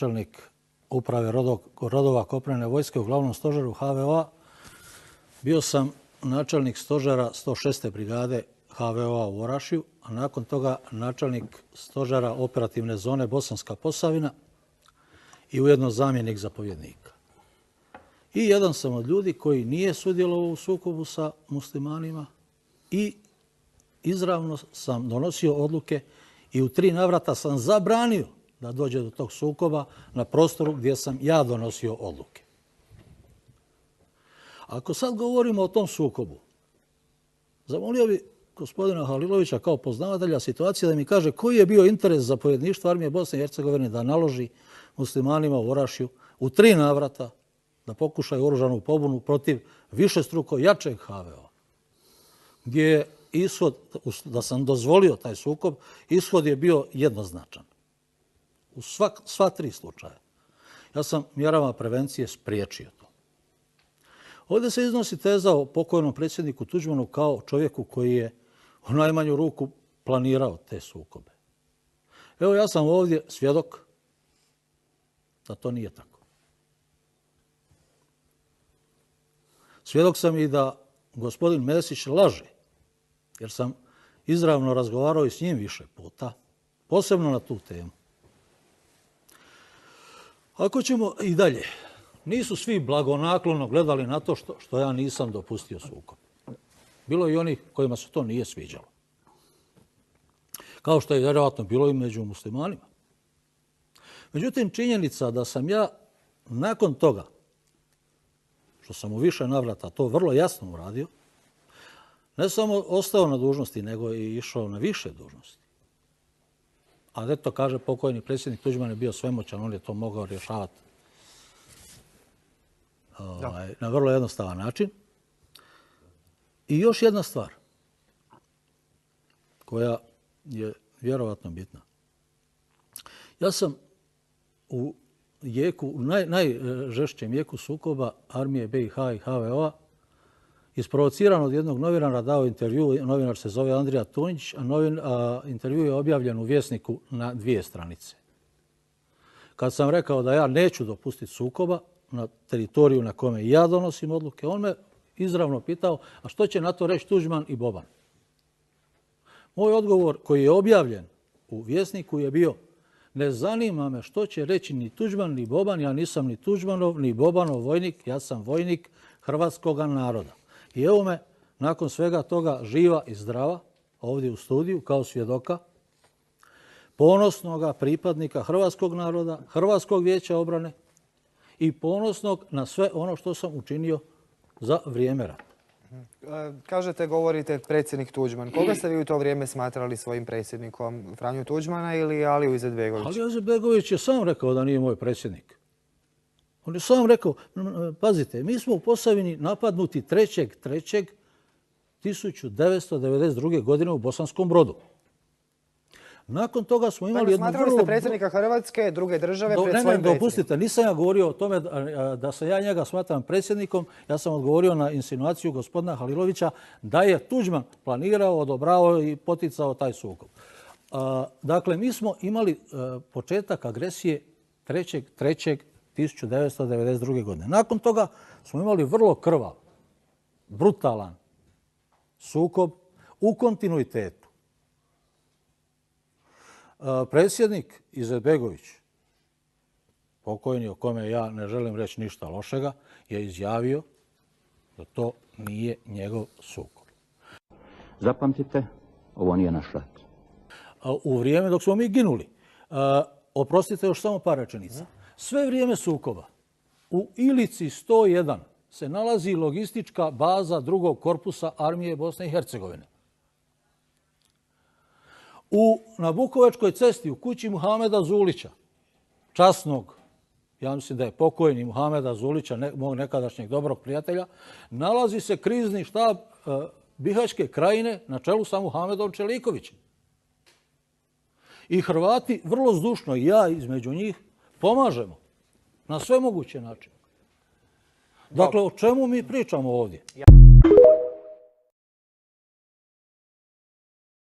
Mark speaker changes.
Speaker 1: načelnik uprave rodova kopnene vojske u glavnom stožeru HVO-a. Bio sam načelnik stožera 106. brigade HVO-a u Orašju, a nakon toga načelnik stožera operativne zone Bosanska Posavina i ujedno zamjenik zapovjednika. I jedan sam od ljudi koji nije sudjelovao u sukobu sa muslimanima i izravno sam donosio odluke i u 3 navrata sam zabranio da dođe do tog sukoba na prostoru gdje sam ja donosio odluke. Ako sad govorimo o tom sukobu, zamolio bi gospodina Halilovića kao poznavatelja situacije da mi kaže koji je bio interes zapovjedništva armije Bosne i Hercegovine da naloži muslimanima u Orašju u 3 navrata da pokušaju oružanu pobunu protiv višestruko jačeg HVO-a, gdje je ishod, da sam dozvolio taj sukob, ishod je bio jednoznačan. U sva 3 slučaja. Ja sam mjerama prevencije spriječio to. Ovdje se iznosi teza o pokojnom predsjedniku Tuđmanu kao čovjeku koji je u najmanju ruku planirao te sukobe. Evo, ja sam ovdje svjedok da to nije tako. Svjedok sam i da gospodin Mesić laže, jer sam izravno razgovarao i s njim više puta, posebno na tu temu. Ako ćemo i dalje, nisu svi blagonaklono gledali na to što ja nisam dopustio sukob. Bilo je i onih kojima se to nije sviđalo. Kao što je vjerojatno bilo i među muslimanima. Međutim, činjenica da sam ja nakon toga, što sam u više navrata to vrlo jasno uradio, ne samo ostao na dužnosti, nego i išao na više dužnosti. A eto, kaže pokojni predsjednik Tuđman je bio svemoćan, on je to mogao rješavati na vrlo jednostavan način. I još jedna stvar koja je vjerovatno bitna. Ja sam u najžešćem jeku sukoba armije BiH i HVO-a isprovociran od jednog novinara dao intervju, novinar se zove Andrija Tunić, a intervju je objavljen u Vjesniku na 2 stranice. Kad sam rekao da ja neću dopustiti sukoba na teritoriju na kome ja donosim odluke, on me izravno pitao, a što će na to reći Tuđman i Boban? Moj odgovor koji je objavljen u Vjesniku je bio: ne zanima me što će reći ni Tuđman ni Boban, ja nisam ni Tuđmanov ni Bobanov vojnik, ja sam vojnik hrvatskoga naroda. I evo me, nakon svega toga, živa i zdrava, ovdje u studiju, kao svjedoka, ponosnoga pripadnika hrvatskog naroda, Hrvatskog vijeća obrane i ponosnog na sve ono što sam učinio za vrijeme rata.
Speaker 2: Kažete, govorite predsjednik Tuđman. Koga ste vi u to vrijeme smatrali svojim predsjednikom? Franju Tuđmana ili Aliju Izetbegovića?
Speaker 1: Alija Izetbegović je sam rekao da nije moj predsjednik. On je sam rekao, pazite, mi smo u Posavini napadnuti 3.3.1992. godine u Bosanskom Brodu. Nakon toga smo imali jednu vrlo...
Speaker 2: Smatrali ste predsjednika Hrvatske, druge države, pred svojim predsjednikom?
Speaker 1: Dopustite, nisam ja govorio o tome da se ja njega smatram predsjednikom. Ja sam odgovorio na insinuaciju gospodina Halilovića da je Tuđman planirao, odobravao i poticao taj sukob. Dakle, mi smo imali početak agresije 3.3.1992. godine. Nakon toga smo imali vrlo krvav, brutalan sukob u kontinuitetu. Predsjednik Izetbegović, pokojni, o kome ja ne želim reći ništa lošega, je izjavio da to nije njegov sukob.
Speaker 3: Zapamtite, ovo nije naš rat.
Speaker 1: U vrijeme dok smo mi ginuli, oprostite još samo par rečenica, sve vrijeme sukoba u Ilici 101 se nalazi logistička baza 2. korpusa armije Bosne i Hercegovine. Na Bukovačkoj cesti u kući Muhameda Zulića, časnog, ja mislim da je pokojni Muhameda Zulića, mog nekadašnjeg dobrog prijatelja, nalazi se krizni štab Bihaćke krajine na čelu sa Muhamedom Čelikovićem. I Hrvati vrlo zdušno, i ja između njih, pomažemo na sve moguće načine. Dakle, o čemu mi pričamo ovdje?